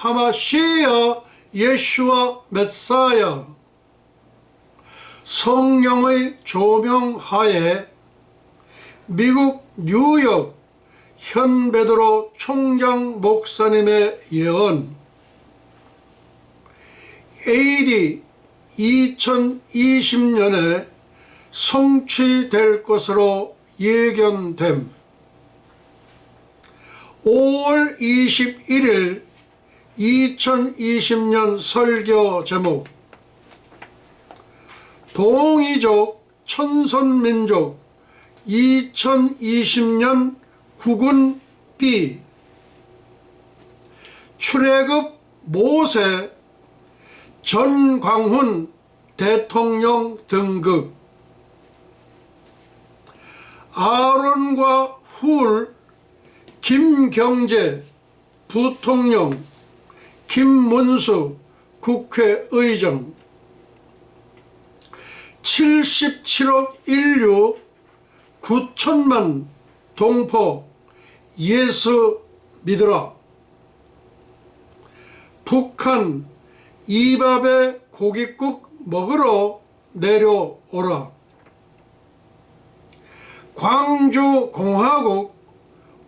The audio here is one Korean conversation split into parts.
하마시아 예슈아 메사야. 성령의 조명하에 미국 뉴욕 현베드로 총장 목사님의 예언. AD 2020년에 성취될 것으로 예견됨. 5월 21일 2020년 설교 제목. 동이족 천선민족 2020년 국군 B. 출애굽 모세 전광훈 대통령 등극. 아론과 훌 김경재 부통령, 김문수 국회의장. 77억 인류 9천만 동포 예수 믿으라. 북한 이밥에 고깃국 먹으러 내려오라. 광주공화국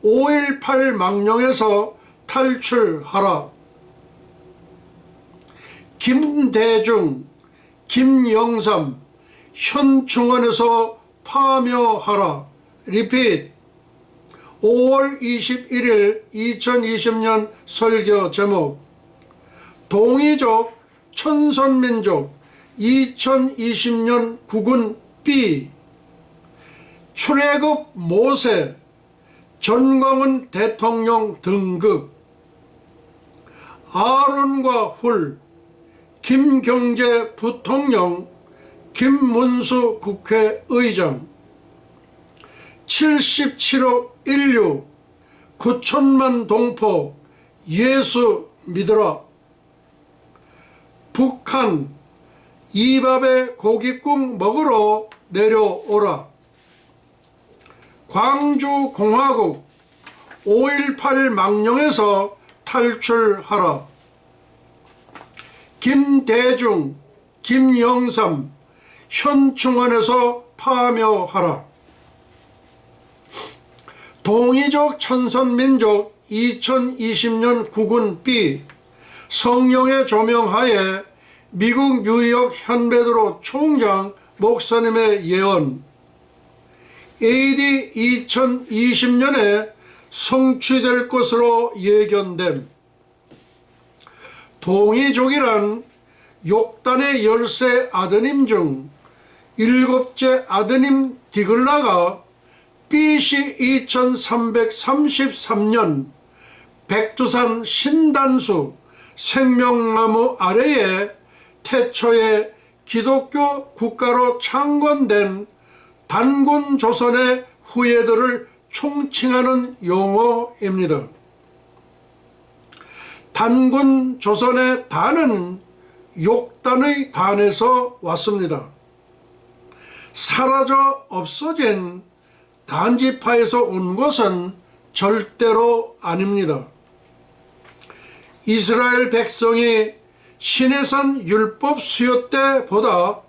5.18 망령에서 탈출하라. 김대중, 김영삼 현충원에서 파묘하라. 리핏. 5월 21일 2020년 설교 제목. 동이족 천선민족 2020년 국군 B. 출애굽 모세 전광훈 대통령 등극. 아론과 훌 김경재 부통령, 김문수 국회의장. 77억 인류 9천만 동포 예수 믿으라. 북한 이밥에 고깃국 먹으러 내려오라. 광주공화국 5.18 망령에서 탈출하라. 김대중, 김영삼 현충원에서 파묘하라. 동이족 천선민족 2020년 국군 B. 성령의 조명하에 미국 뉴욕 현베드로 총장 목사님의 예언. AD 2020년에 성취될 것으로 예견됨. 동이족이란 욕단의 10세 아드님 중 7째 아드님 디글라가 BC 2333년 백두산 신단수 생명나무 아래에 태초에 기독교 국가로 창건된 단군 조선의 후예들을 총칭하는 용어입니다. 단군 조선의 단은 욕단의 단에서 왔습니다. 사라져 없어진 단지파에서 온 것은 절대로 아닙니다. 이스라엘 백성이 시내산 율법 수요 때보다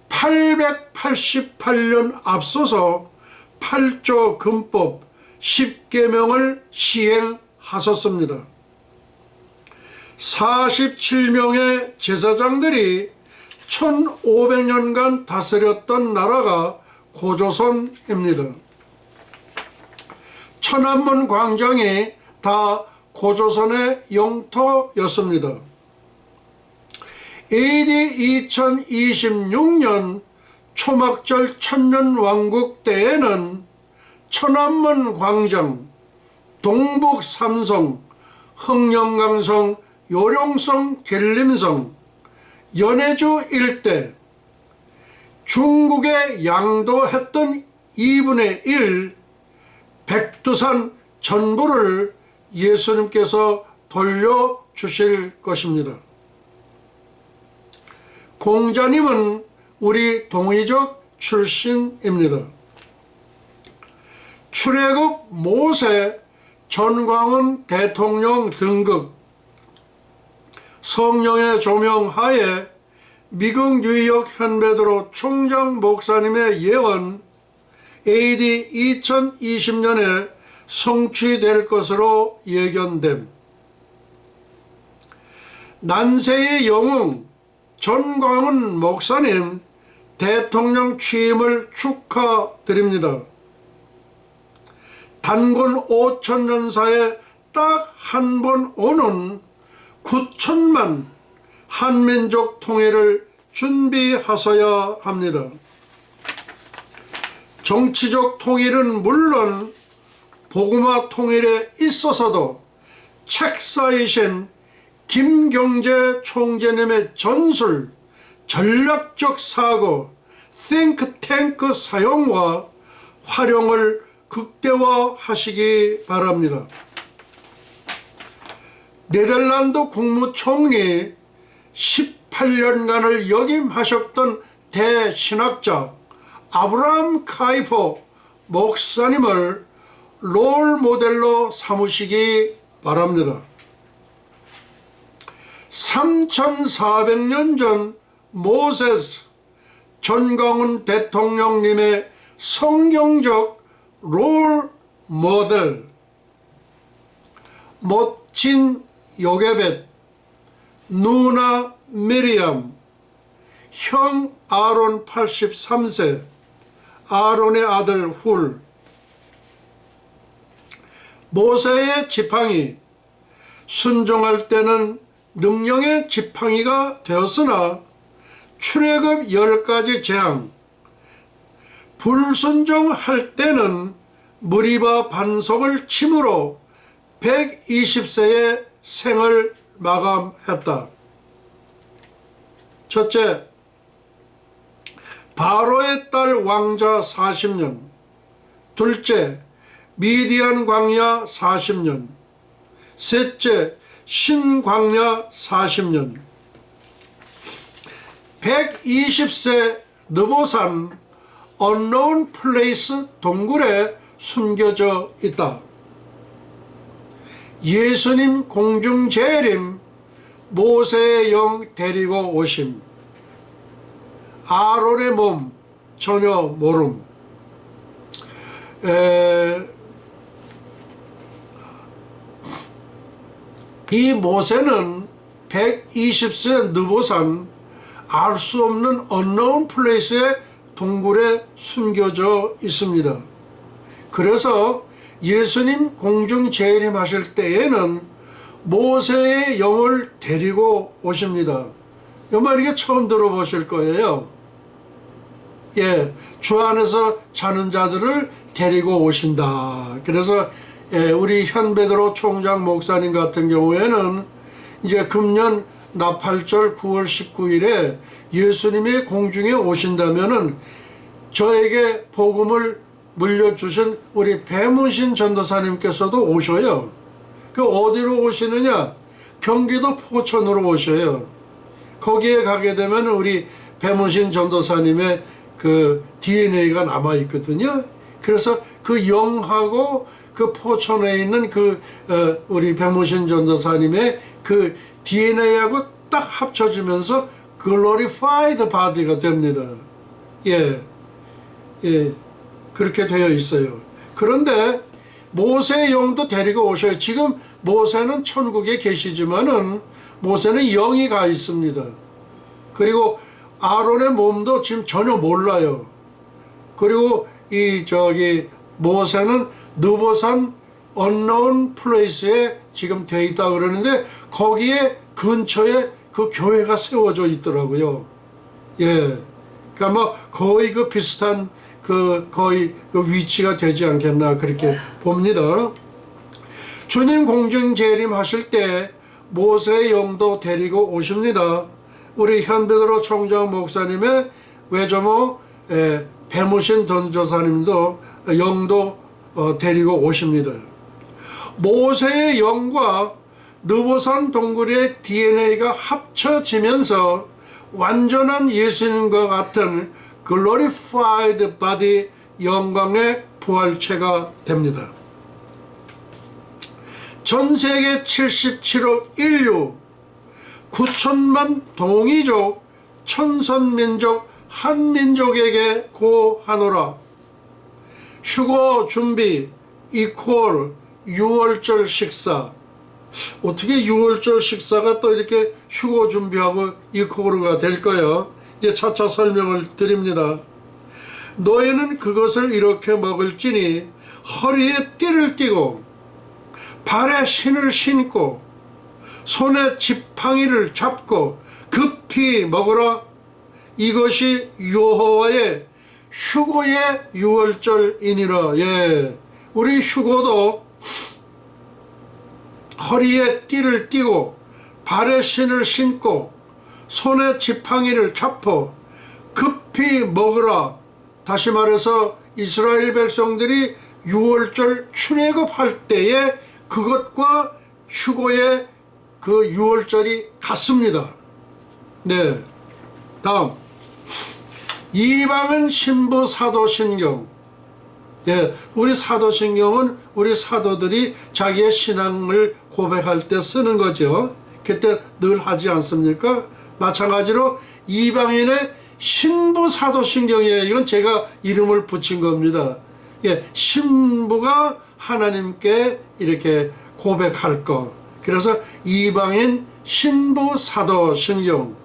888년 앞서서 8조 금법 10계명을 시행하셨습니다. 47명의 제사장들이 1500년간 다스렸던 나라가 고조선입니다. 천안문 광장이 다 고조선의 영토였습니다. AD 2026년 초막절 천년왕국 때에는 천안문 광장, 동북 삼성, 흥령강성, 요령성, 계림성, 연해주 일대, 중국에 양도했던 2분의 1 백두산 전부를 예수님께서 돌려주실 것입니다. 공자님은 우리 동이족 출신입니다. 출애굽 모세 전광훈 대통령 등극. 성령의 조명하에 미국 뉴욕 현베드로 총장 목사님의 예언 AD 2020년에 성취될 것으로 예견됨. 난세의 영웅 전광훈 목사님 대통령 취임을 축하드립니다. 단군 5천년사에 딱 한 번 오는 9천만 한민족 통일을 준비하셔야 합니다. 정치적 통일은 물론 복음화 통일에 있어서도 책사이신 김경재 총재님의 전술, 전략적 사고, 띵크탱크 사용과 활용을 극대화하시기 바랍니다. 네덜란드 국무총리 18년간을 역임하셨던 대신학자 아브라함 카이퍼 목사님을 롤 모델로 삼으시기 바랍니다. 3400년 전 모세스 전광훈 대통령님의 성경적 롤 모델, 멋진 요게벳, 누나 미리암, 형 아론 83세, 아론의 아들 훌. 모세의 지팡이, 순종할 때는 능력의 지팡이가 되었으나 출애굽 10가지 재앙, 불순종할 때는 무리바 반석을 침으로 120세의 생을 마감했다. 첫째, 바로의 딸 왕자 40년. 둘째, 미디안 광야 40년. 셋째, 신광야 40년. 120세 느보산 언노운 플레이스 동굴에 숨겨져 있다. 예수님 공중 재림, 모세의 영 데리고 오심. 아론의 몸 전혀 모름. 이 모세는 120세 느보산 알 수 없는 언노운 플레이스의 동굴에 숨겨져 있습니다. 그래서 예수님 공중 재림하실 때에는 모세의 영을 데리고 오십니다. 이 말 이게 처음 들어보실 거예요. 예, 주 안에서 자는 자들을 데리고 오신다. 그래서 우리 현베드로 총장 목사님 같은 경우에는 이제 금년 나팔절 9월 19일에 예수님이 공중에 오신다면은 저에게 복음을 물려주신 우리 배문신 전도사님께서도 오셔요. 그 어디로 오시느냐? 경기도 포천으로 오셔요. 거기에 가게 되면 우리 배문신 전도사님의 그 DNA가 남아 있거든요. 그래서 그 영하고 그 포천에 있는 그 우리 배문신 전도사님의 그 DNA하고 딱 합쳐지면서 글로리파이드 바디가 됩니다. 예, 예, 그렇게 되어 있어요. 그런데 모세의 영도 데리고 오셔요. 지금 모세는 천국에 계시지만은 모세는 영이 가 있습니다. 그리고 아론의 몸도 지금 전혀 몰라요. 그리고 모세는 느보산 언노운 플레이스에 지금 돼 있다 그러는데 거기에 근처에 그 교회가 세워져 있더라고요. 예, 그러니까 뭐 거의 그 비슷한 거의 그 위치가 되지 않겠나 그렇게 봅니다. 주님 공중 재림하실 때 모세의 영도 데리고 오십니다. 우리 현베드로 총장 목사님의 외조모 배무신 전도사님도 영도 데리고 오십니다. 모세의 영과 느보산 동굴의 DNA가 합쳐지면서 완전한 예수님과 같은 글로리파이드 바디 영광의 부활체가 됩니다. 전 세계 77억 인류 9천만 동이족 천선민족 한민족에게 고하노라. 휴거 준비 이퀄 6월절 식사. 어떻게 6월절 식사가 또 이렇게 휴거 준비하고 이퀄가 될까요? 이제 차차 설명을 드립니다. 너희는 그것을 이렇게 먹을지니 허리에 띠를 띠고 발에 신을 신고 손에 지팡이를 잡고 급히 먹으라. 이것이 여호와의 휴거의 6월절이니라. 예, 우리 휴거도 허리에 띠를 띠고 발에 신을 신고 손에 지팡이를 잡고 급히 먹으라. 다시 말해서 이스라엘 백성들이 6월절 출애굽할 때에 그것과 휴거의 그 6월절이 같습니다. 네, 다음 이방은 신부 사도신경. 네, 우리 사도신경은 우리 사도들이 자기의 신앙을 고백할 때 쓰는 거죠. 그때 늘 하지 않습니까? 마찬가지로 이방인의 신부 사도신경이에요. 이건 제가 이름을 붙인 겁니다. 예, 신부가 하나님께 이렇게 고백할 거. 그래서 이방인 신부 사도신경.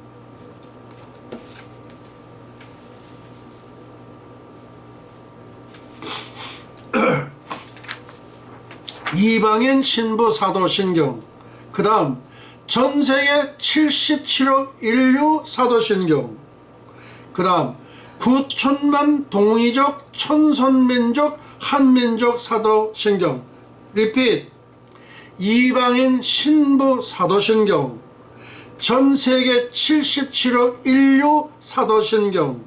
이방인 신부 사도신경. 그 다음 전세계 77억 인류 사도신경. 그 다음 9천만 동이족 천선민족 한민족 사도신경. 리핏. 이방인 신부 사도신경. 전세계 77억 인류 사도신경.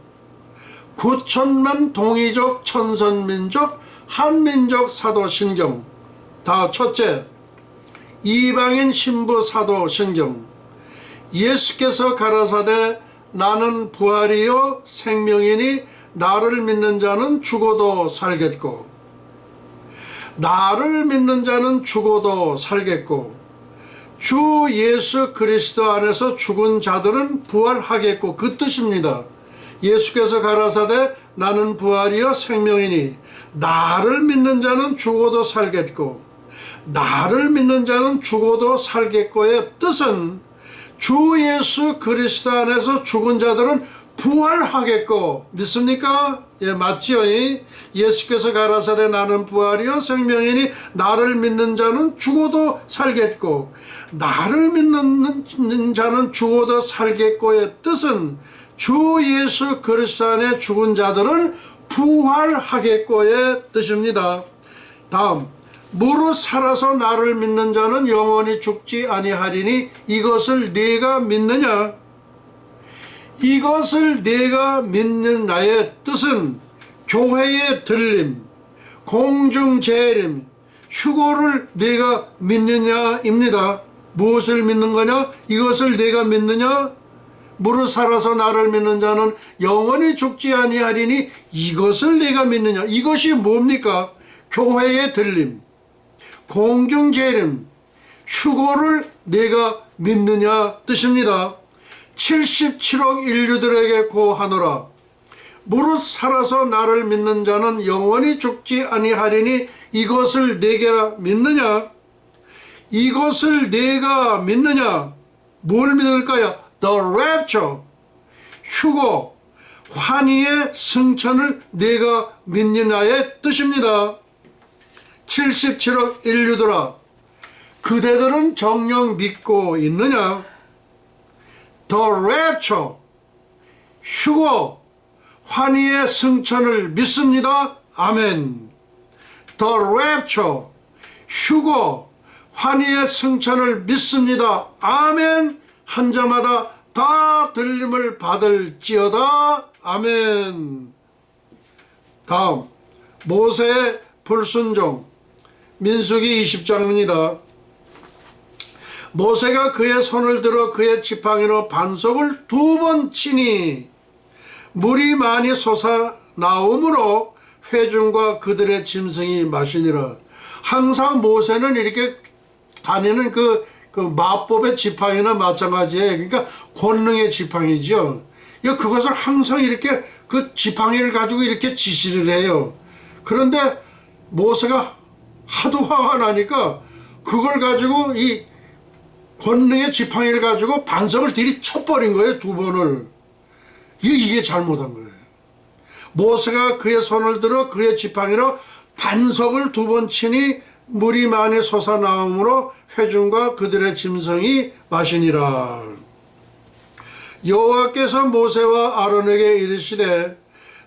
9천만 동이족 천선민족 한민족 사도신경. 다 첫째, 이방인 신부 사도신경. 예수께서 가라사대 나는 부활이요 생명이니 나를 믿는 자는 죽어도 살겠고 나를 믿는 자는 죽어도 살겠고 주 예수 그리스도 안에서 죽은 자들은 부활하겠고, 그 뜻입니다. 예수께서 가라사대 나는 부활이요 생명이니 나를 믿는 자는 죽어도 살겠고 나를 믿는 자는 죽어도 살겠고의 뜻은 주 예수 그리스도 안에서 죽은 자들은 부활하겠고, 믿습니까? 예, 맞지요? 예수께서 가라사대 나는 부활이요 생명이니 나를 믿는 자는 죽어도 살겠고 나를 믿는 자는 죽어도 살겠고의 뜻은 주 예수 그리스도 안에 죽은 자들은 부활하겠고의 뜻입니다. 다음, 무릇 살아서 나를 믿는 자는 영원히 죽지 아니하리니 이것을 네가 믿느냐? 이것을 네가 믿는 나의 뜻은 교회의 들림, 공중재림, 휴거를 네가 믿느냐입니다. 무엇을 믿는 거냐? 이것을 네가 믿느냐? 무릇 살아서 나를 믿는 자는 영원히 죽지 아니하리니 이것을 네가 믿느냐? 이것이 뭡니까? 교회의 들림, 공중재림, 휴거를 네가 믿느냐 뜻입니다. 77억 인류들에게 고하노라. 무릇 살아서 나를 믿는 자는 영원히 죽지 아니하리니 이것을 네가 믿느냐? 이것을 네가 믿느냐? 뭘 믿을까요? The rapture, 휴거, 환희의 승천을 네가 믿느냐의 뜻입니다. 77억 인류들아, 그대들은 정녕 믿고 있느냐? The rapture, 휴거, 환희의 승천을 믿습니다. 아멘. The rapture, 휴거, 환희의 승천을 믿습니다. 아멘. 한 자마다 다 들림을 받을지어다. 아멘. 다음, 모세의 불순종. 민수기 20장입니다. 모세가 그의 손을 들어 그의 지팡이로 반석을 2번 치니 물이 많이 솟아나오므로 회중과 그들의 짐승이 마시니라. 항상 모세는 이렇게 다니는 그 그 마법의 지팡이나 마찬가지예요. 그러니까 권능의 지팡이죠. 그것을 항상 이렇게 그 지팡이를 가지고 이렇게 지시를 해요. 그런데 모세가 하도 화가 나니까 그걸 가지고 이 권능의 지팡이를 가지고 반석을 들이쳐버린 거예요. 두 번을. 이게 잘못한 거예요. 모세가 그의 손을 들어 그의 지팡이로 반석을 두 번 치니 물이 많이 솟아나오므로 회중과 그들의 짐승이 마시니라. 여호와께서 모세와 아론에게 이르시되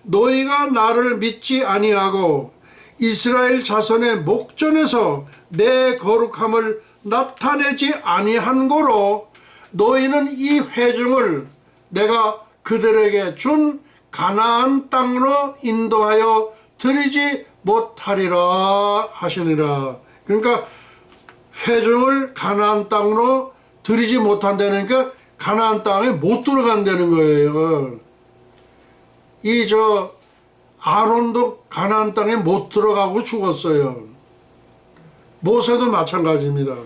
너희가 나를 믿지 아니하고 이스라엘 자손의 목전에서 내 거룩함을 나타내지 아니한 고로 너희는 이 회중을 내가 그들에게 준 가나안 땅으로 인도하여 드리지 못하리라 하시니라. 그러니까 회중을 가나안 땅으로 드리지 못한다니까 가나안 땅에 못 들어간다는 거예요. 아론도 가나안 땅에 못 들어가고 죽었어요. 모세도 마찬가지입니다.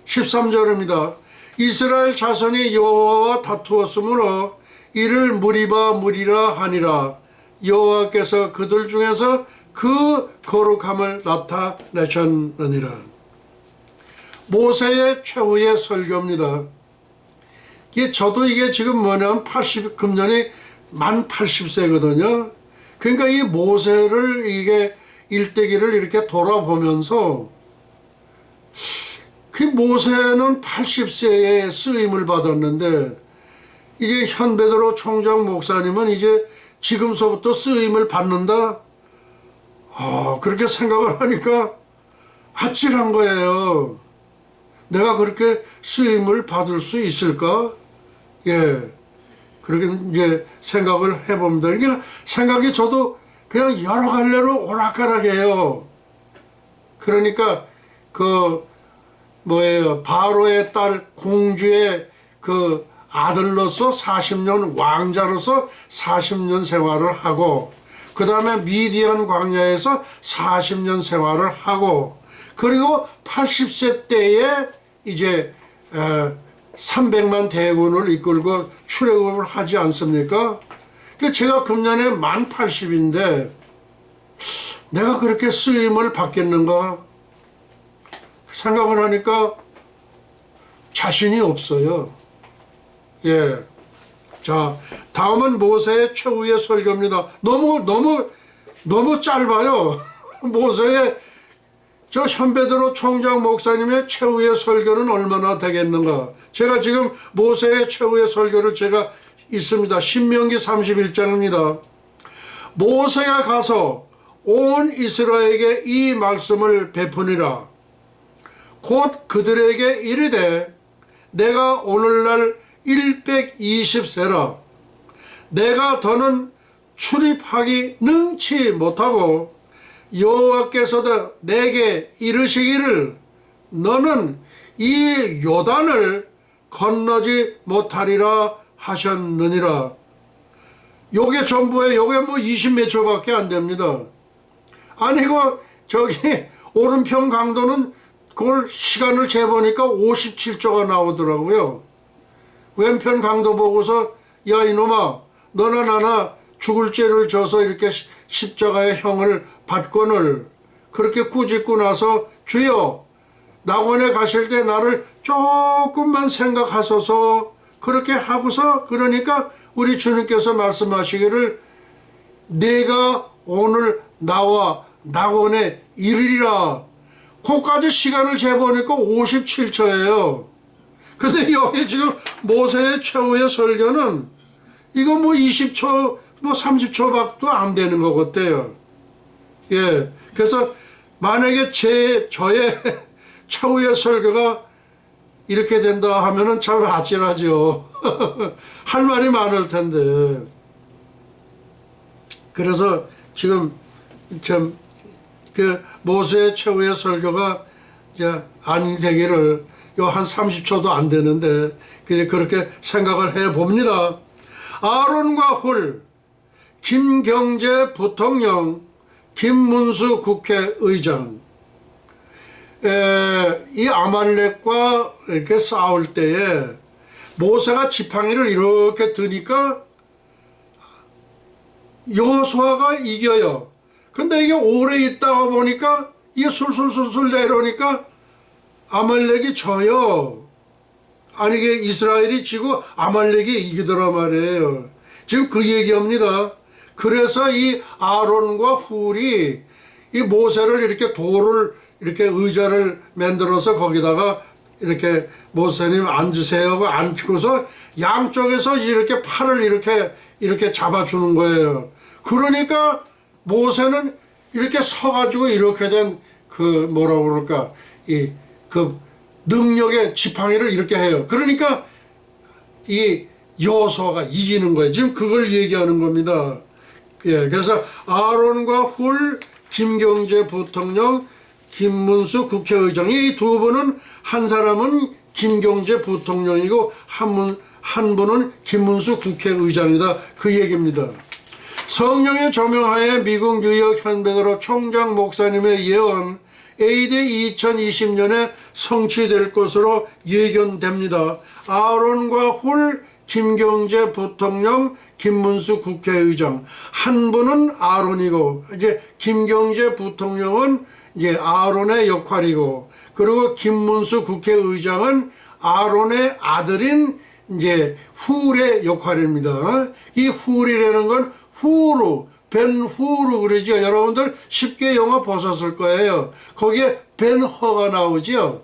13절입니다. 이스라엘 자손이 여호와와 다투었으므로 이를 무리라 하니라. 여호와께서 그들 중에서 그 거룩함을 나타내셨느니라. 모세의 최후의 설교입니다. 저도 이게 지금 뭐냐면 금년이 만 80세거든요. 그러니까 이 모세를 이게 일대기를 이렇게 돌아보면서 그 모세는 80세에 쓰임을 받았는데 이제 현 베드로 총장 목사님은 이제 지금서부터 쓰임을 받는다? 그렇게 생각을 하니까 아찔한 거예요. 내가 그렇게 쓰임을 받을 수 있을까? 그렇게 이제 생각을 해봅니다. 이게 생각이 저도 그냥 여러 갈래로 오락가락해요. 그러니까 바로의 딸 공주의 그 아들로서 40년 왕자로서 40년 생활을 하고 그 다음에 미디안 광야에서 40년 생활을 하고 그리고 80세 때에 이제 300만 대군을 이끌고 출애굽을 하지 않습니까? 제가 금년에 만 80인데 내가 그렇게 쓰임을 받겠는가 생각을 하니까 자신이 없어요. 자, 다음은 모세의 최후의 설교입니다. 너무 짧아요. 모세의 현 베드로 총장 목사님의 최후의 설교는 얼마나 되겠는가. 제가 지금 모세의 최후의 설교를 제가 있습니다. 신명기 31장입니다. 모세가 가서 온 이스라엘에게 이 말씀을 베푸니라. 곧 그들에게 이르되 내가 오늘날 120세라. 내가 더는 출입하기 능치 못하고 여호와께서도 내게 이르시기를 너는 이 요단을 건너지 못하리라 하셨느니라. 요게 전부에 요게 뭐 20몇 초밖에 안 됩니다. 아니고 오른편 강도는 그걸 시간을 재보니까 57초가 나오더라고요. 왼편 강도 보고서 야 이놈아 너나 나나 죽을 죄를 져서 이렇게 십자가의 형을 받거늘 그렇게 꾸짖고 나서 주여 낙원에 가실 때 나를 조금만 생각하소서 그렇게 하고서 그러니까 우리 주님께서 말씀하시기를 내가 오늘 나와 낙원에 이르리라. 그까지 시간을 재보니까 57초예요. 근데 여기 지금 모세의 최후의 설교는 이거 뭐 20초 뭐 30초밖에 안 되는 것 같아요. 그래서 만약에 저의 최후의 설교가 이렇게 된다 하면은 참 아찔하죠. 할 말이 많을 텐데. 그래서 지금 모세의 최후의 설교가 이제 아니 되기를 한 30초도 안 되는데 그렇게 생각을 해 봅니다. 아론과 훌, 김경재 부통령, 김문수 국회의장, 이 아말렉과 이렇게 싸울 때에 모세가 지팡이를 이렇게 드니까 여호수아가 이겨요. 근데 이게 오래 있다가 보니까 이게 술술술술 내려오니까 아말렉이 져요. 아니 이게 이스라엘이 지고 아말렉이 이기더라 말이에요. 지금 그 얘기합니다. 그래서 이 아론과 훌이 이 모세를 이렇게 돌을 이렇게 의자를 만들어서 거기다가 이렇게 모세님 앉으세요 하고 앉고서 양쪽에서 이렇게 팔을 이렇게 잡아주는 거예요. 그러니까 모세는 이렇게 서가지고 이렇게 된 그 뭐라고 그럴까 이 그 능력의 지팡이를 이렇게 해요. 그러니까 이 여호수아가 이기는 거예요. 지금 그걸 얘기하는 겁니다. 예, 그래서 아론과 훌, 김경재 부통령, 김문수 국회의장이 이 두 분은 한 사람은 김경재 부통령이고 한 분은 김문수 국회의장이다. 그 얘기입니다. 성령의 조명하에 미국 뉴욕 현베드로 총장 목사님의 예언 AD 2020년에 성취될 것으로 예견됩니다. 아론과 훌, 김경재 부통령, 김문수 국회의장 한 분은 아론이고 이제 김경재 부통령은 이제 아론의 역할이고 그리고 김문수 국회의장은 아론의 아들인 이제 훌의 역할입니다. 이 훌이라는 건 후루 벤후루 그러죠. 여러분들 쉽게 영화 보셨을 거예요. 거기에 벤허가 나오죠.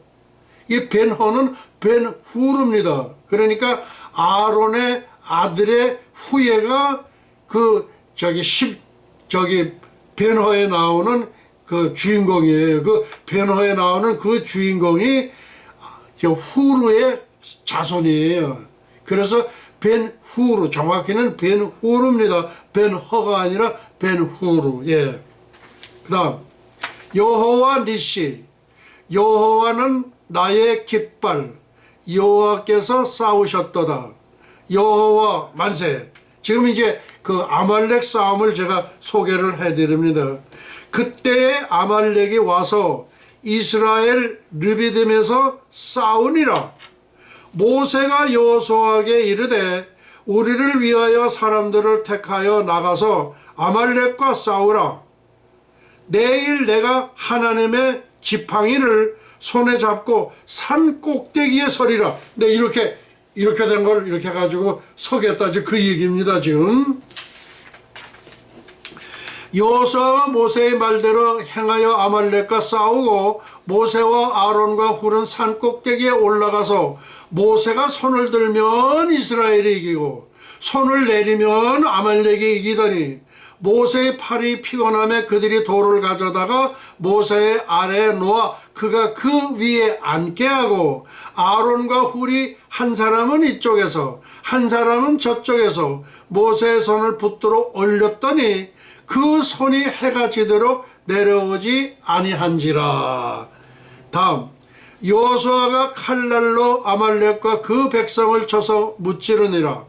이 벤허는 벤후루입니다. 그러니까 아론의 아들의 후예가 그 벤허에 나오는 그 주인공이에요. 그 벤허에 나오는 그 주인공이 후루의 자손이에요. 그래서 벤후루, 정확히는 벤후루입니다. 벤허가 아니라 벤후루. 예. 그 다음 여호와 니시, 여호와는 나의 깃발, 여호와께서 싸우셨도다. 여호와 만세. 지금 이제 그 아말렉 싸움을 제가 소개를 해드립니다. 그때 아말렉이 와서 이스라엘 르비딤에서 싸우니라. 모세가 여호수아에게 이르되 우리를 위하여 사람들을 택하여 나가서 아말렉과 싸우라. 내일 내가 하나님의 지팡이를 손에 잡고 산 꼭대기에 서리라. 네, 이렇게 된 걸 이렇게 가지고 서겠다. 그 얘기입니다. 지금 여호수아와 모세의 말대로 행하여 아말렉과 싸우고 모세와 아론과 훌은 산 꼭대기에 올라가서 모세가 손을 들면 이스라엘이 이기고 손을 내리면 아말렉이 이기더니 모세의 팔이 피곤함에 그들이 돌을 가져다가 모세의 아래에 놓아 그가 그 위에 앉게 하고 아론과 훌이 한 사람은 이쪽에서 한 사람은 저쪽에서 모세의 손을 붙들어 올렸더니 그 손이 해가 지도록 내려오지 아니한지라. 다음 여호수아가 칼날로 아말렉과 그 백성을 쳐서 무찌르니라.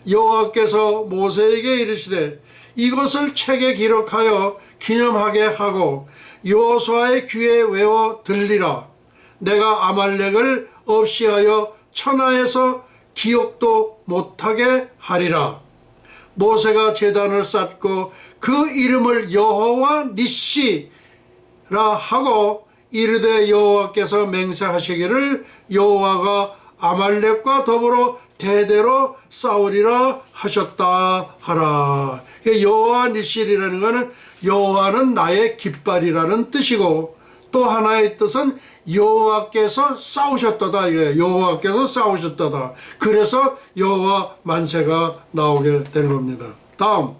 여호와께서 모세에게 이르시되 이것을 책에 기록하여 기념하게 하고 여호수아의 귀에 외워 들리라. 내가 아말렉을 없이하여 천하에서 기억도 못하게 하리라. 모세가 제단을 쌓고 그 이름을 여호와 니시라 하고 이르되 여호와께서 맹세하시기를 여호와가 아말렉과 더불어 대대로 싸우리라 하셨다 하라. 여호와 니시라는 것은 여호와는 나의 깃발이라는 뜻이고 또 하나의 뜻은 여호와께서 싸우셨다다. 여호와께서 싸우셨다다. 그래서 여호와 만세가 나오게 된 겁니다. 다음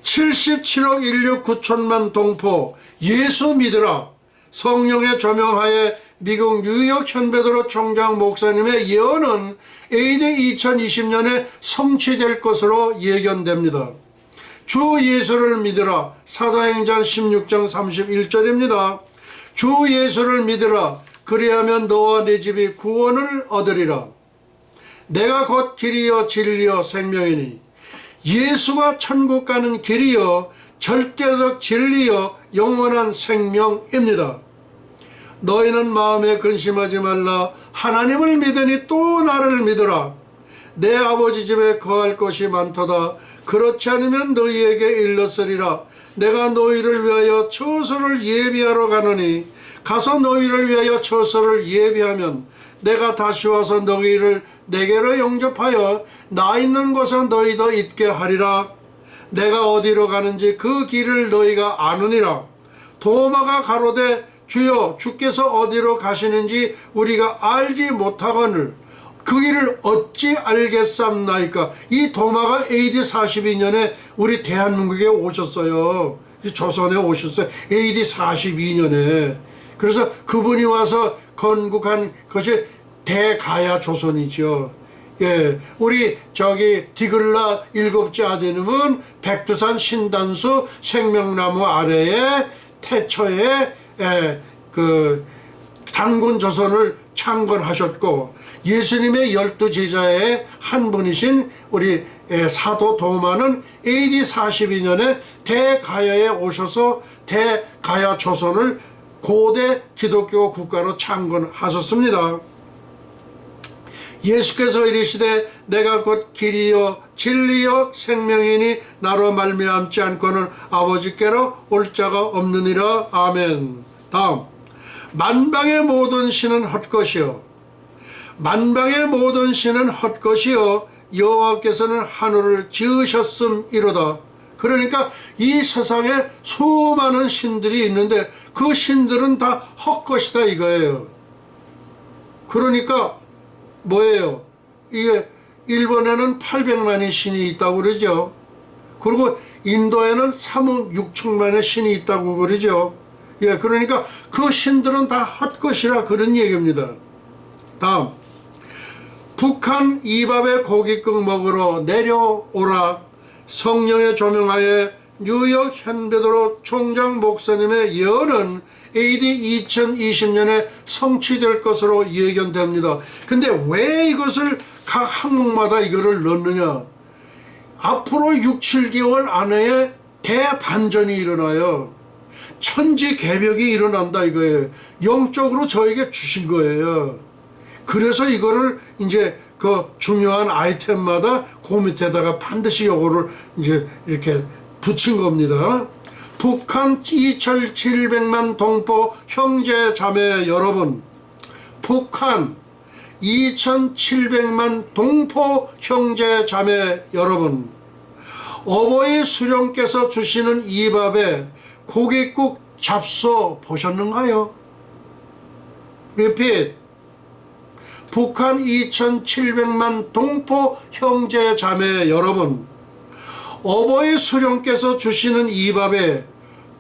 77억 인류 9천만 동포 예수 믿으라. 성령의 조명하에 미국 뉴욕 현베드로 총장 목사님의 예언은 AD 2020년에 성취될 것으로 예견됩니다. 주 예수를 믿으라. 사도행전 16장 31절입니다. 주 예수를 믿으라. 그리하면 너와 네 집이 구원을 얻으리라. 내가 곧 길이요 진리요 생명이니 예수가 천국 가는 길이요 절대적 진리요 영원한 생명입니다. 너희는 마음에 근심하지 말라. 하나님을 믿으니 또 나를 믿으라. 내 아버지 집에 거할 것이 많도다. 그렇지 않으면 너희에게 일렀으리라. 내가 너희를 위하여 처소를 예비하러 가노니 가서 너희를 위하여 처소를 예비하면 내가 다시 와서 너희를 내게로 영접하여 나 있는 곳에 너희도 있게 하리라. 내가 어디로 가는지 그 길을 너희가 아느니라. 도마가 가로되 주여 주께서 어디로 가시는지 우리가 알지 못하거늘 그 길을 어찌 알겠삼나이까. 이 도마가 AD 42년에 우리 대한민국에 오셨어요. 조선에 오셨어요. AD 42년에. 그래서 그분이 와서 건국한 것이 대가야 조선이죠. 예, 우리 저기 디글라 일곱째 아드님은 백두산 신단수 생명나무 아래에 태초에 그 단군 조선을 창건하셨고 예수님의 12제자의 한 분이신 우리 사도 도마는 AD 42년에 대가야에 오셔서 대가야 조선을 고대 기독교 국가로 창건하셨습니다. 예수께서 이르시되 내가 곧 길이요 진리요 생명이니 나로 말미암지 않고는 아버지께로 올 자가 없느니라. 아멘. 다음, 만방의 모든 신은 헛것이요 만방의 모든 신은 헛것이요 여호와께서는 하늘을 지으셨음이로다. 그러니까 이 세상에 수많은 신들이 있는데 그 신들은 다 헛것이다 이거예요. 그러니까 뭐예요? 이게 일본에는 800만의 신이 있다고 그러죠. 그리고 인도에는 3억 6천만의 신이 있다고 그러죠. 예, 그러니까 그 신들은 다 헛것이라 그런 얘기입니다. 다음, 북한 이밥에 고깃국 먹으러 내려오라. 성령의 조명하에 뉴욕 현베드로 총장 목사님의 예언은 AD 2020년에 성취될 것으로 예견됩니다. 근데 왜 이것을 각 항목마다 이거를 넣느냐? 앞으로 6, 7개월 안에 대반전이 일어나요. 천지개벽이 일어난다 이거예요. 영적으로 저에게 주신 거예요. 그래서 이거를 이제 그 중요한 아이템마다 그 밑에다가 반드시 요거를 이제 이렇게 붙인 겁니다. 북한 2,700만 동포 형제 자매 여러분, 북한 2,700만 동포 형제 자매 여러분, 어버이 수령께서 주시는 이 밥에 고깃국 잡숴 보셨는가요? 리핏. 북한 2,700만 동포 형제 자매 여러분, 어버이 수령께서 주시는 이 밥에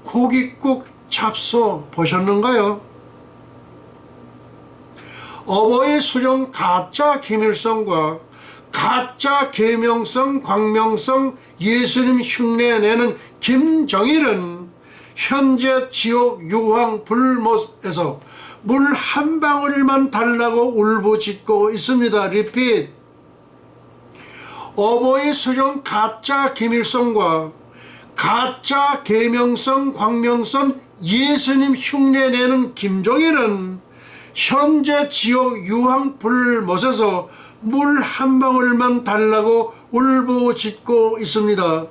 고깃국 잡숴 보셨는가요? 어버이 수령 가짜 김일성과 가짜 계명성 광명성 예수님 흉내내는 김정일은 현재 지옥 유황 불못에서 물 한 방울만 달라고 울부짖고 있습니다. 리핏. 어버이 수령 가짜 김일성과 가짜 계명성 광명성 예수님 흉내내는 김정일은 현재 지옥 유황 불못에서 물 한 방울만 달라고 울부짖고 있습니다.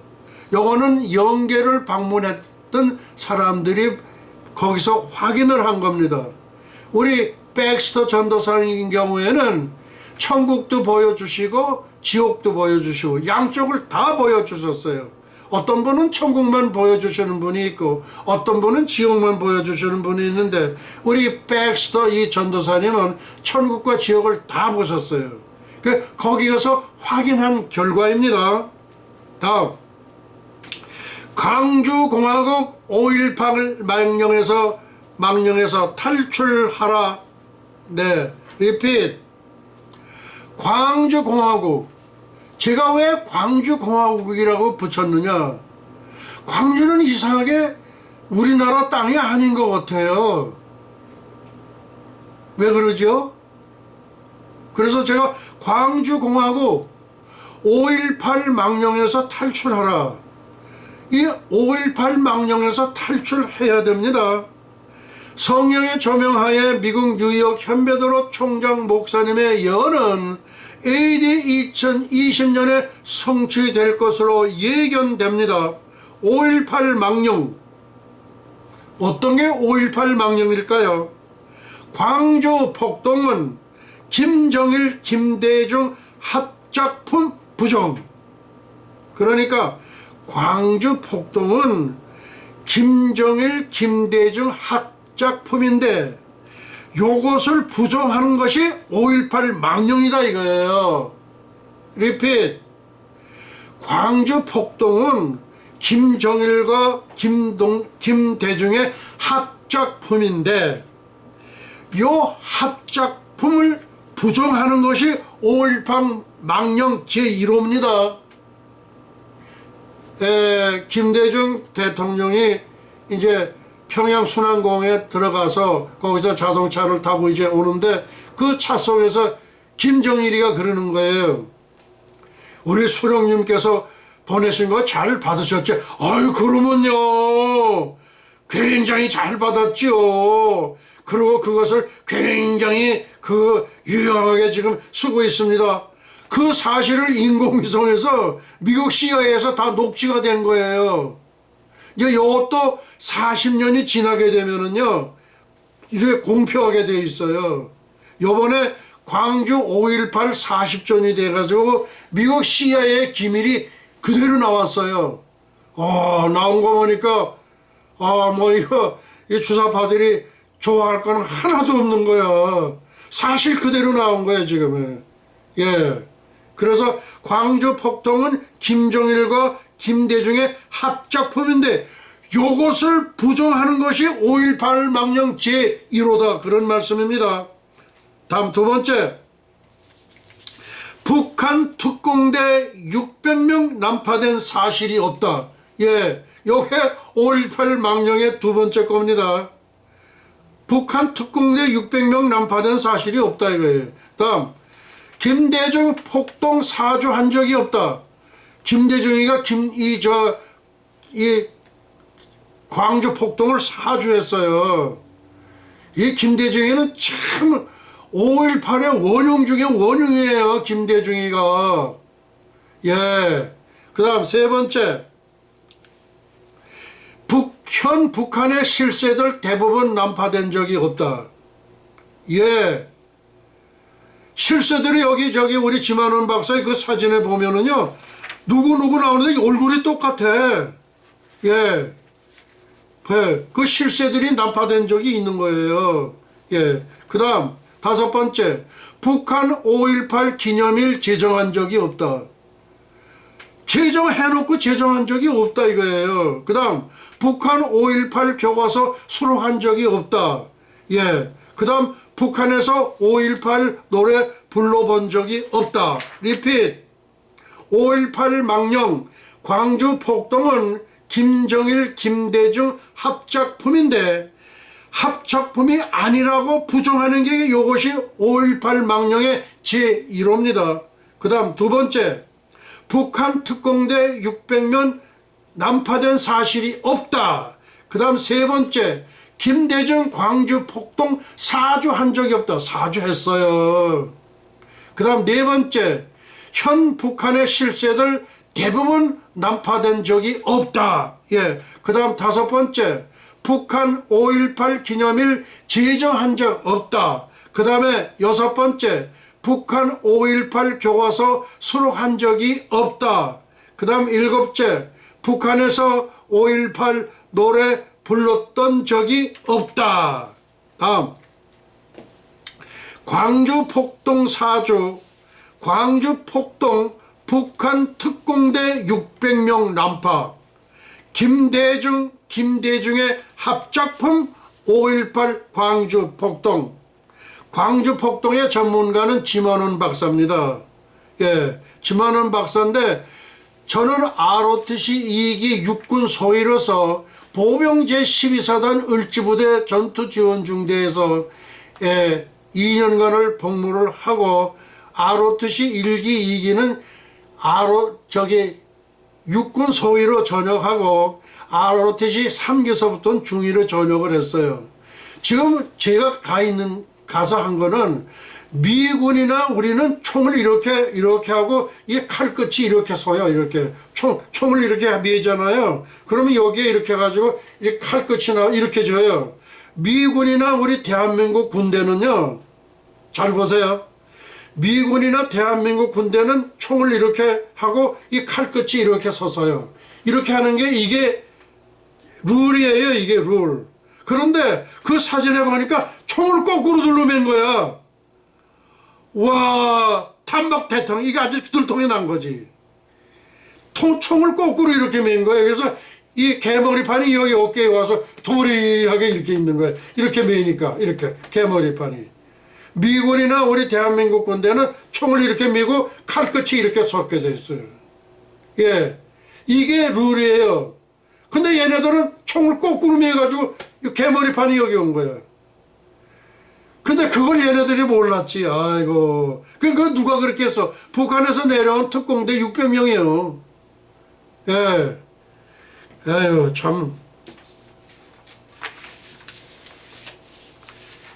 요거는 영계를 방문했던 사람들이 거기서 확인을 한 겁니다. 우리 백스터 전도사님 경우에는 천국도 보여주시고 지옥도 보여주시고 양쪽을 다 보여주셨어요. 어떤 분은 천국만 보여주시는 분이 있고 어떤 분은 지옥만 보여주시는 분이 있는데 우리 백스터 이 전도사님은 천국과 지옥을 다 보셨어요. 거기 가서 확인한 결과입니다. 다음, 광주공화국 5.18 망령에서 탈출하라. 네, 리핏. 광주공화국. 제가 왜 광주공화국이라고 붙였느냐? 광주는 이상하게 우리나라 땅이 아닌 것 같아요. 왜 그러죠? 그래서 제가 광주공화국 5.18 망령에서 탈출하라. 이 5.18 망령에서 탈출해야 됩니다. 성령의 조명하에 미국 뉴욕 현배도로 총장 목사님의 예언은 AD 2020년에 성취될 것으로 예견됩니다. 5.18 망령. 어떤 게 5.18 망령일까요? 광주 폭동은 김정일, 김대중 합작품 부정. 그러니까 광주 폭동은 김정일, 김대중 합작품인데 요것을 부정하는 것이 5.18 망령이다 이거예요. 리핏. 광주 폭동은 김정일과 김대중의 합작품인데 요 합작품을 부정하는 것이 5.18 망령 제1호입니다. 김대중 대통령이 이제 평양 순환공에 들어가서 거기서 자동차를 타고 이제 오는데 그 차 속에서 김정일이가 그러는 거예요. 우리 수령님께서 보내신 거 잘 받으셨죠? 아유, 그러면요. 굉장히 잘 받았지요. 그리고 그것을 굉장히 유용하게 지금 쓰고 있습니다. 그 사실을 인공위성에서 미국 CIA에서 다 녹취가 된 거예요. 이제 이것도 40년이 지나게 되면은요, 이렇게 공표하게 돼 있어요. 요번에 광주 5.18 40전이 돼가지고 미국 CIA의 기밀이 그대로 나왔어요. 나온 거 보니까, 이 주사파들이 좋아할 거는 하나도 없는 거야. 사실 그대로 나온 거야, 지금은. 예. 그래서 광주 폭동은 김정일과 김대중의 합작품인데 요것을 부정하는 것이 5.18 망령 제1호다. 그런 말씀입니다. 다음 두 번째. 북한 특공대 600명 난파된 사실이 없다. 예. 요게 5.18 망령의 두 번째 겁니다. 북한 특공대 600명 난파된 사실이 없다 이거예요. 다음. 김대중 폭동 사주한 적이 없다. 김대중이가 이 광주 폭동을 사주했어요. 이 김대중이는 참 5.18의 원흉 중에 원흉이에요. 김대중이가. 예. 그 다음 세 번째. 현 북한의 실세들 대부분 난파된 적이 없다. 예. 실세들이 여기저기 우리 지만원 박사의 그 사진에 보면은요, 누구 나오는데 얼굴이 똑같아. 예. 그 실세들이 난파된 적이 있는 거예요. 예. 그 다음, 다섯 번째. 북한 5.18 기념일 제정한 적이 없다. 제정해놓고 제정한 적이 없다 이거예요. 그 다음, 북한 5.18 교과서 수록한 적이 없다. 예. 그 다음, 북한에서 5.18 노래 불러본 적이 없다. 리핏. 5.18 망령 광주 폭동은 김정일, 김대중 합작품인데 합작품이 아니라고 부정하는 게 이것이 5.18 망령의 제1호입니다. 그 다음 두 번째. 북한 특공대 600명 난파된 사실이 없다. 그 다음 세 번째. 김대중 광주 폭동 사주한 적이 없다. 사주했어요. 그 다음 네 번째. 현 북한의 실세들 대부분 난파된 적이 없다. 예. 그 다음 다섯 번째. 북한 5.18 기념일 제정한 적 없다. 그 다음에 여섯 번째. 북한 5.18 교과서 수록한 적이 없다. 그 다음 일곱째. 북한에서 5.18 노래 불렀던 적이 없다. 다음. 광주 폭동 사주. 광주 폭동 북한 특공대 600명 난파. 김대중의 합작품 5.18 광주 폭동. 광주 폭동의 전문가는 지만원 박사입니다. 예, 지만원 박사인데 저는 ROTC 2기 육군 소위로서 보병 제12사단 을지부대 전투지원중대에서 2년간을 복무를 하고 ROTC 1기 2기는 육군 소위로 전역하고 ROTC 3기서부터는 중위로 전역을 했어요. 지금 제가 가서 한 거는 미군이나 우리는 총을 이렇게 하고 이 칼끝이 이렇게 서요. 이렇게 총을 이렇게 매잖아요. 그러면 여기에 이렇게 해가지고 이 칼끝이 이렇게 져요. 미군이나 우리 대한민국 군대는요, 잘 보세요. 미군이나 대한민국 군대는 총을 이렇게 하고 이 칼끝이 이렇게 서서요. 이렇게 하는 게 이게 룰이에요. 이게 룰. 그런데 그 사진에 보니까 총을 거꾸로 둘러맨 거야. 와, 탄막 대통 이게 아주 들통이 난 거지. 총을 거꾸로 이렇게 맨 거예요. 그래서 이 개머리판이 여기 어깨에 와서 도리하게 이렇게 있는 거예요. 이렇게 매니까 이렇게 개머리판이. 미군이나 우리 대한민국 군대는 총을 이렇게 매고 칼끝이 이렇게 섞여 있어요. 예, 이게 룰이에요. 근데 얘네들은 총을 거꾸로 매가지고 개머리판이 여기 온 거야. 근데 그걸 얘네들이 몰랐지. 아이고. 그거 누가 그렇게 했어? 북한에서 내려온 특공대 600명이에요. 예. 에휴, 참.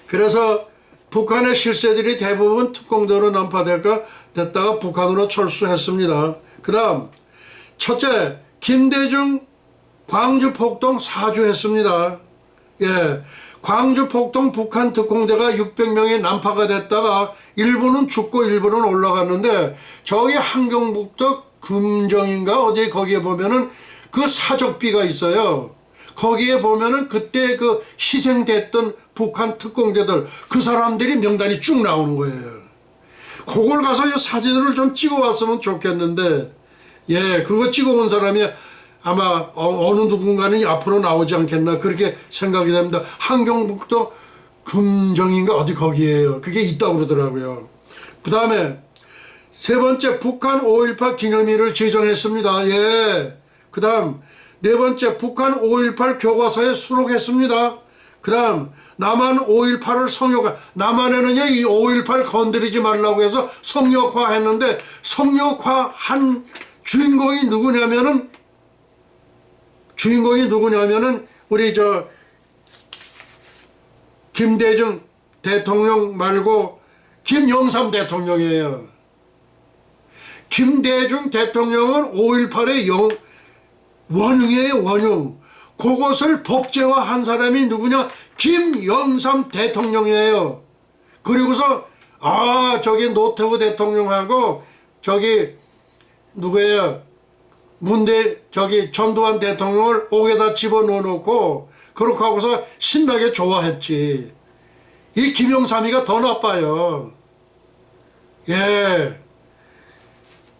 그래서 북한의 실세들이 대부분 특공대로 난파됐다가 북한으로 철수했습니다. 그 다음, 첫째, 김대중 광주 폭동 사주했습니다. 예. 광주 폭동 북한 특공대가 600명이 난파가 됐다가 일부는 죽고 일부는 올라갔는데 저기 함경북도 금정인가 어디 거기에 보면은 그 사적비가 있어요. 거기에 보면은 그때 그 희생됐던 북한 특공대들 그 사람들이 명단이 쭉 나오는 거예요. 그걸 가서 이 사진을 좀 찍어 왔으면 좋겠는데, 예, 그거 찍어 온 사람이 아마 어느 누군가는 앞으로 나오지 않겠나 그렇게 생각이 됩니다. 함경북도 금정인가 어디 거기에요. 그게 있다고 그러더라고요. 그 다음에 세 번째, 북한 5.18 기념일을 제정했습니다. 예. 그 다음 네 번째, 북한 5.18 교과서에 수록했습니다. 그 다음 남한 5.18을 성역화. 남한에는요 이 5.18 건드리지 말라고 해서 성역화 했는데, 성역화한 주인공이 누구냐면은 우리 김대중 대통령 말고 김영삼 대통령이에요. 김대중 대통령은 5.18의 원흉이에요. 원흉. 그것을 법제화한 사람이 누구냐? 김영삼 대통령이에요. 그리고서 저기 노태우 대통령하고 저기 누구예요? 전두환 대통령을 옥에다 집어넣어 놓고 그렇게 하고서 신나게 좋아했지. 이 김영삼이가 더 나빠요. 예.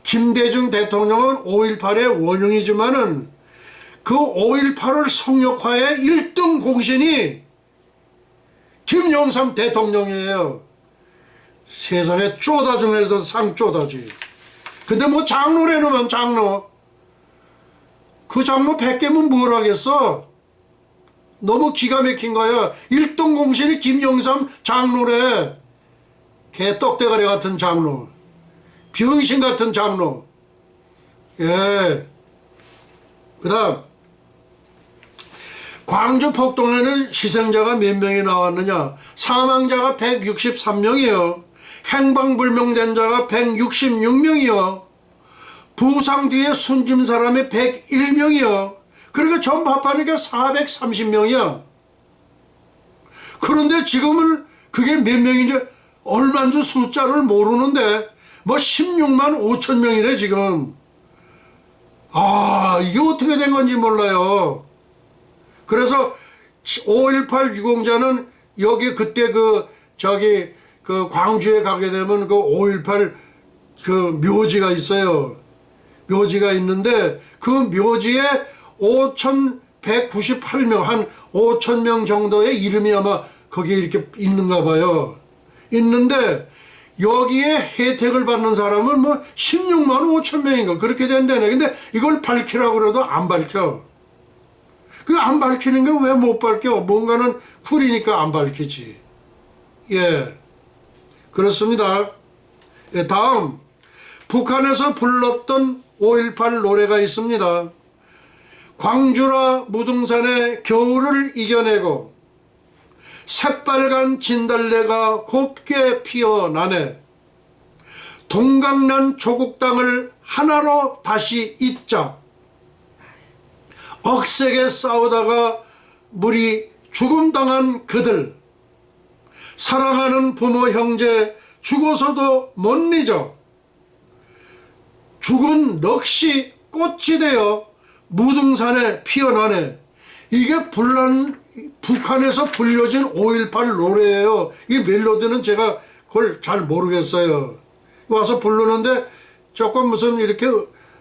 김대중 대통령은 5.18의 원흉이지만은 그 5.18을 성역화의 1등 공신이 김영삼 대통령이에요. 세상에 쪼다 중에서 상쪼다지. 근데 뭐 장로래 놓으면 장로. 그 장로 100개면 뭘 하겠어? 너무 기가 막힌 거야. 1등 공신이 김영삼 장로래. 개떡대가리 같은 장로. 병신 같은 장로. 예. 그 다음 광주 폭동에는 희생자가 몇 명이 나왔느냐? 사망자가 163명이요. 행방불명된 자가 166명이요. 부상 뒤에 숨진 사람이 101명이요. 그러니까 전부 합하니까 430명이야. 그런데 지금은 그게 몇 명인지 얼마인지 숫자를 모르는데 뭐 16만 5천 명이래 지금. 이게 어떻게 된 건지 몰라요. 그래서 5.18 유공자는 여기 그때 그 광주에 가게 되면 그 5.18 그 묘지가 있어요. 묘지가 있는데 그 묘지에 5,198명, 한 5,000명 정도의 이름이 아마 거기에 이렇게 있는가 봐요. 있는데 여기에 혜택을 받는 사람은 뭐 16만 5천 명인가 그렇게 된다네. 근데 이걸 밝히라고 그래도 안 밝혀. 그 안 밝히는 게 왜 못 밝혀? 뭔가는 쿨이니까 안 밝히지. 예, 그렇습니다. 예, 다음 북한에서 불렀던 5.18 노래가 있습니다. 광주라 무등산의 겨울을 이겨내고 새빨간 진달래가 곱게 피어나네. 동강난 조국 땅을 하나로 다시 잇자. 억세게 싸우다가 물이 죽음당한 그들, 사랑하는 부모 형제 죽어서도 못 잊어. 죽은 넋이 꽃이 되어 무등산에 피어나네. 이게 북한에서 불려진 5.18 노래예요. 이 멜로디는 제가 그걸 잘 모르겠어요. 와서 부르는데 조금 무슨 이렇게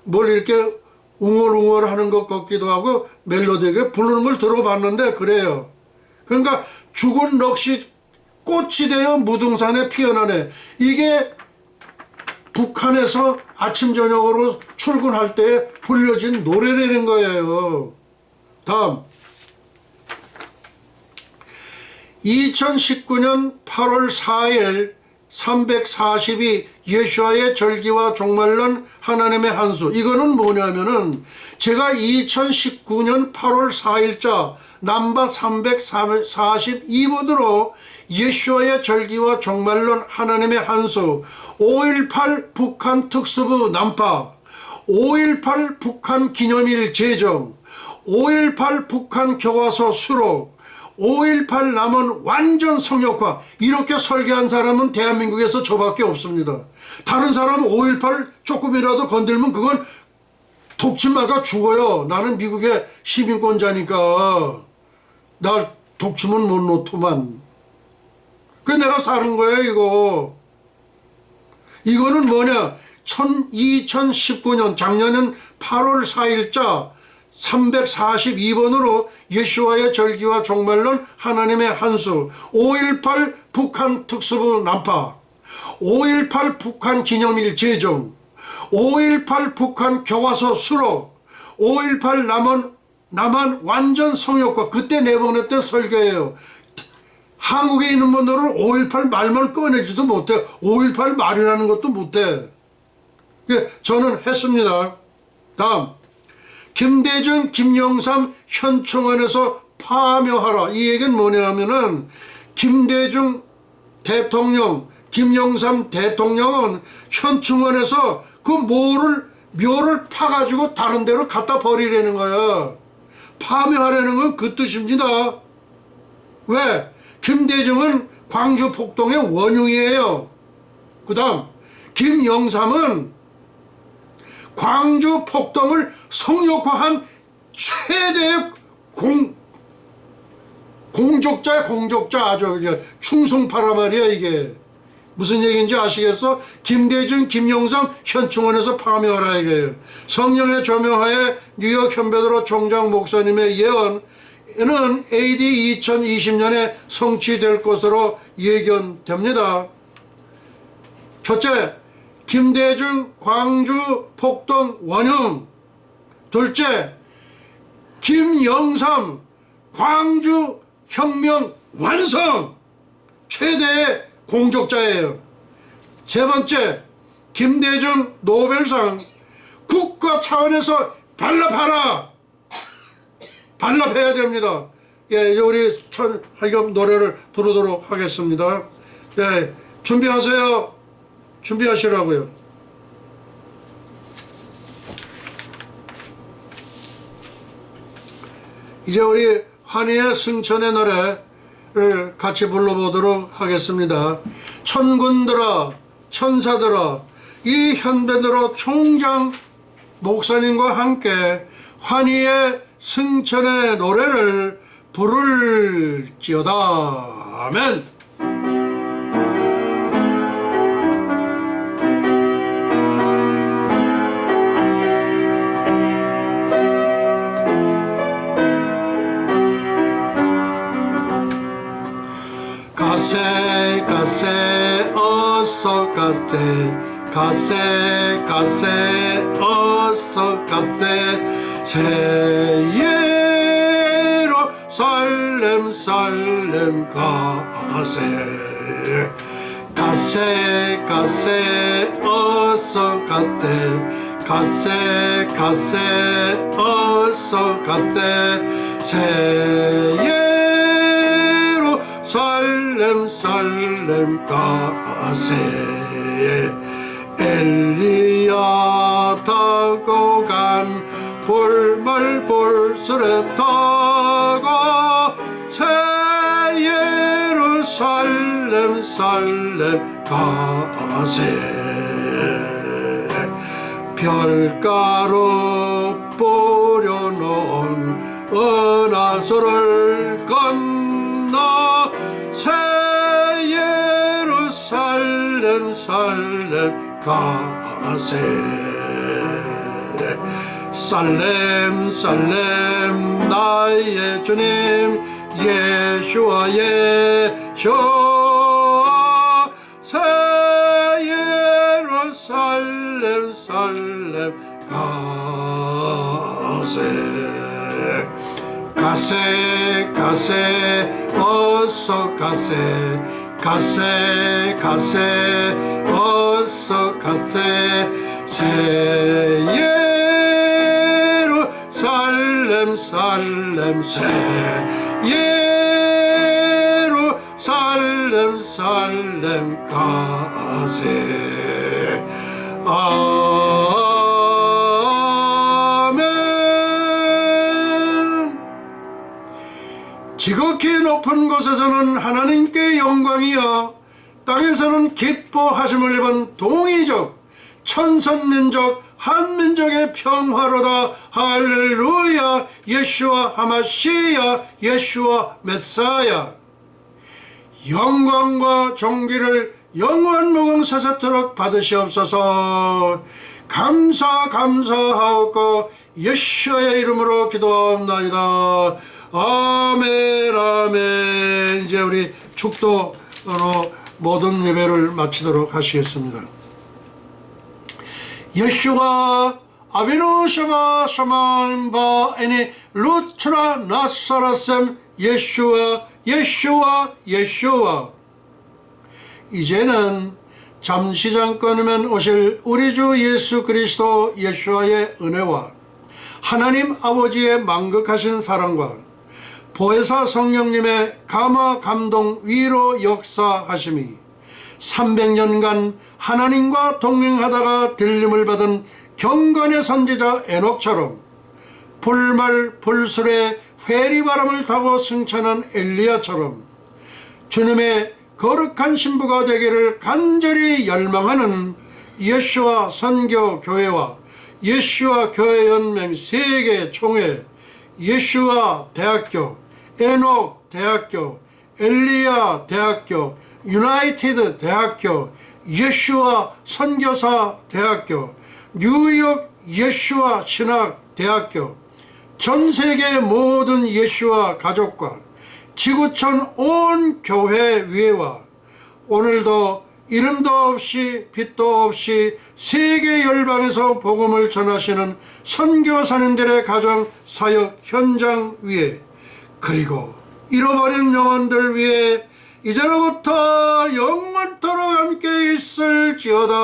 뭘 이렇게 웅얼웅얼 하는 것 같기도 하고 멜로디가 부르는 걸 들어봤는데 그래요. 그러니까 죽은 넋이 꽃이 되어 무등산에 피어나네. 이게 북한에서 아침 저녁으로 출근할 때 불려진 노래라는 거예요. 다음 2019년 8월 4일 342 예수와의 절기와 종말론 하나님의 한수. 이거는 뭐냐면은 제가 2019년 8월 4일자 남바 342번으로 예수와의 절기와 종말론 하나님의 한수, 5.18 북한 특수부 난파, 5.18 북한 기념일 제정, 5.18 북한 교과서 수록, 5.18 남은 완전 성역화, 이렇게 설계한 사람은 대한민국에서 저밖에 없습니다. 다른 사람은 5.18 조금이라도 건들면 그건 독침 맞아 죽어요. 나는 미국의 시민권자니까 나 독침은 못 놓더만. 그게 내가 사는 거예요. 이거는 뭐냐, 2019년 작년은 8월 4일자 342번으로 예수와의 절기와 종말론 하나님의 한수, 5.18 북한 특수부 난파, 5.18 북한 기념일 제정, 5.18 북한 교과서 수록, 5.18 남한 완전 성역화. 그때 내보냈던 설교예요. 한국에 있는 분들은 5.18 말만 꺼내지도 못해. 5.18 말이라는 것도 못해. 저는 했습니다. 다음 김대중, 김영삼 현충원에서 파묘하라. 이 얘기는 뭐냐 하면은 김대중 대통령, 김영삼 대통령은 현충원에서 그 묘를 파가지고 다른 데로 갖다 버리라는 거야. 파묘하라는 건 그 뜻입니다. 왜? 김대중은 광주 폭동의 원흉이에요. 그 다음 김영삼은 광주 폭동을 성역화한 최대의 공적자 아주 충성파라 말이야. 이게 무슨 얘기인지 아시겠어? 김대중, 김영삼 현충원에서 파묘하라 이게요. 성령의 조명하에 뉴욕 현베드로 총장 목사님의 예언은 AD 2020년에 성취될 것으로 예견됩니다. 첫째, 김대중 광주 폭동 원흉. 둘째, 김영삼 광주 혁명 완성. 최대의 공적자예요. 세 번째, 김대중 노벨상 국가 차원에서 반납하라. 반납해야 됩니다. 예, 우리 하여금 노래를 부르도록 하겠습니다. 예, 준비하세요. 준비하시라고요. 이제 우리 환희의 승천의 노래를 같이 불러보도록 하겠습니다. 천군들아, 천사들아, 이 현변으로 총장 목사님과 함께 환희의 승천의 노래를 부를지어다. 아멘. 가세 가세 어서 가세, 가세 가세 어서 가세, 새 예루살렘 살렘 가세. 가세 가세 어서 가세, 가세 가세 어서 가세, 새 예루살렘 살렘 살렘 가세 엘리야 타고 간 볼말 볼수레 타고 새 예루살렘 살렘 가세 별가루 뿌려놓은 은하수를 건너 새 예루살렘 살렘 가세 살렘 살렘 나의 주님 예수와 예수와 새 예루살렘 살렘 가세 가세 가세 어서 가세 가세 가세 어서 가세 새 예루살렘 살렘 새 예루살렘 살렘 가세 아멘. 지극히 높은 곳에서는 하나님께 영광이여 땅에서는 기뻐하심을 입은 동이족 천선민족 한민족의 평화로다. 할렐루야. 예수와 하마시야 예수와 메사야. 영광과 존귀를 영원 무궁사사토록 받으시옵소서. 감사하옵고 예수의 이름으로 기도하옵나이다. 아멘 아멘. 이제 우리 축도로 모든 예배를 마치도록 하시겠습니다. 예수가 아비노 샤바 샤마임바 에니 루트라 나사라셈 예수와 예수와 예수와. 이제는 잠시 잠깐이면 오실 우리 주 예수 그리스도 예수와의 은혜와 하나님 아버지의 만극하신 사랑과 보혜사 성령님의 감화 감동 위로 역사하심이 300년간 하나님과 동행하다가 들림을 받은 경건의 선지자 에녹처럼 불말 불술에 회리바람을 타고 승천한 엘리야처럼 주님의 거룩한 신부가 되기를 간절히 열망하는 예수와 선교 교회와 예수와 교회 연맹 세계 총회, 예수와 대학교, 에녹 대학교, 엘리야 대학교, 유나이티드 대학교, 예수와 선교사 대학교, 뉴욕 예수와 신학 대학교, 전 세계 모든 예수와 가족과 지구촌 온 교회 위에와 오늘도 이름도 없이 빛도 없이 세계 열방에서 복음을 전하시는 선교사님들의 가정 사역 현장 위에 그리고 잃어버린 영혼들 위에 이제로부터 영원토록 함께 있을지어다.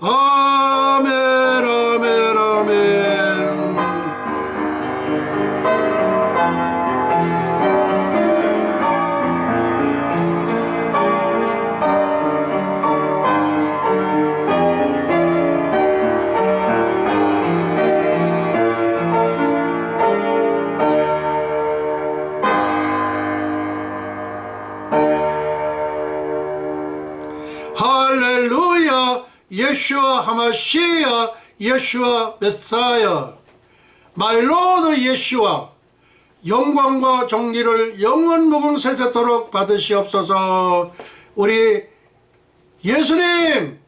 아멘 아멘 아멘. 할렐루야. 예수와 하마시야 예수와 메사야. 마이 로드 예수와 영광과 존귀를 영원 무궁세세토록 받으시옵소서. 우리 예수님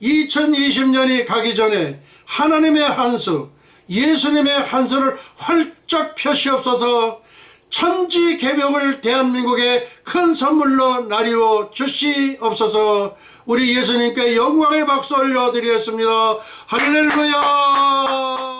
2020년이 가기 전에 하나님의 한수 예수님의 한수를 활짝 펴시옵소서. 천지개벽을 대한민국에 큰 선물로 나리워 주시옵소서. 우리 예수님께 영광의 박수 올려드리겠습니다. 할렐루야.